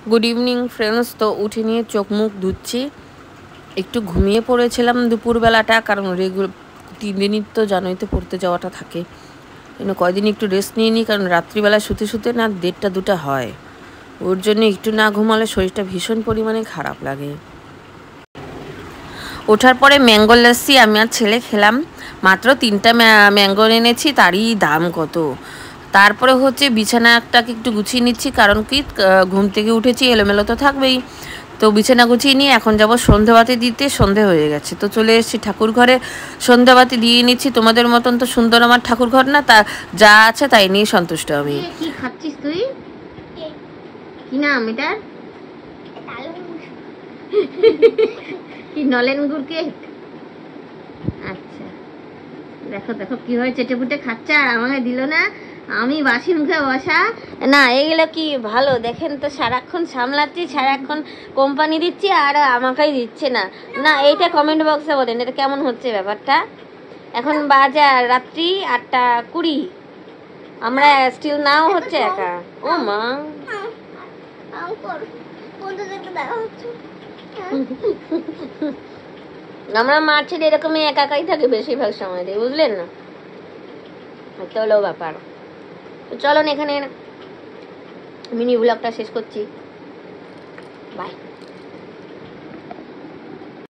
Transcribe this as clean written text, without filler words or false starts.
Good evening friends. তো উঠে নিয়ে চোখ মুখ ধুচ্ছি, একটু ঘুমিয়ে পড়েছিলাম দুপুরবেলাটা, কারণ 3 দিনই তো জানোই তো পড়তে যাওয়াটা থাকে, কিন্তু কয়দিন একটু রেস্ট নিয়ে নিই, কারণ রাত্রিবেলা শুতে শুতে না 1:30 2টা হয়। ওর জন্য একটু না ঘুমালে শরীরটা ভীষণ পরিমাণে খারাপ লাগে। ওঠার পরে ম্যাঙ্গো লস্যি আমি আর ছেলে খেলাম। মাত্র 3টা ম্যাঙ্গো এনেছি, তারই দাম কত। তারপরে হচ্ছে বিছানাটাকে একটু গুছিয়ে নিচ্ছি, কারণ কি ঘুম থেকে উঠেছি, এলোমেলো তো থাকবেই। তো বিছানা গুছিয়ে নিয়ে এখন যাব সন্ধেবাতি দিতে। সন্ধে হয়ে গেছে, তো চলে এসেছি ঠাকুর ঘরে, সন্ধেবাতি দিয়ে নিচ্ছি। তোমাদের মতন তো সুন্দর আমার ঠাকুর ঘর না, তা যা আছে তাই নিয়ে সন্তুষ্ট আমি। কি খাচ্ছিস তুই? কি নাম এটার? কি নলেন গুড় কেক? আচ্ছা, দেখো দেখো কি হয়, চেটে পুটে খাচ্ছে আর আমাকে দিল না। আমি বাসি মুখে বসা না, এগুলো কি ভালো দেখেন তো, সারাক্ষণ সামলাচ্ছি, সারাক্ষণ কোম্পানি দিচ্ছি আর আমাকেই দিচ্ছে না। না এইটা কমেন্ট বক্সে বলেন, এটা কেমন হচ্ছে ব্যাপারটা। এখন বাজে রাত্রি 8:20, আমরা স্টিল নাও হচ্ছে একা। ও মা, আমরা মার ছেলে এরকমই একা একাই থাকে বেশিরভাগ সময় দিয়ে, বুঝলেন না? এটা হলো ব্যাপার। তো চলুন এখানে মিনি ব্লগটা শেষ করছি। বাই।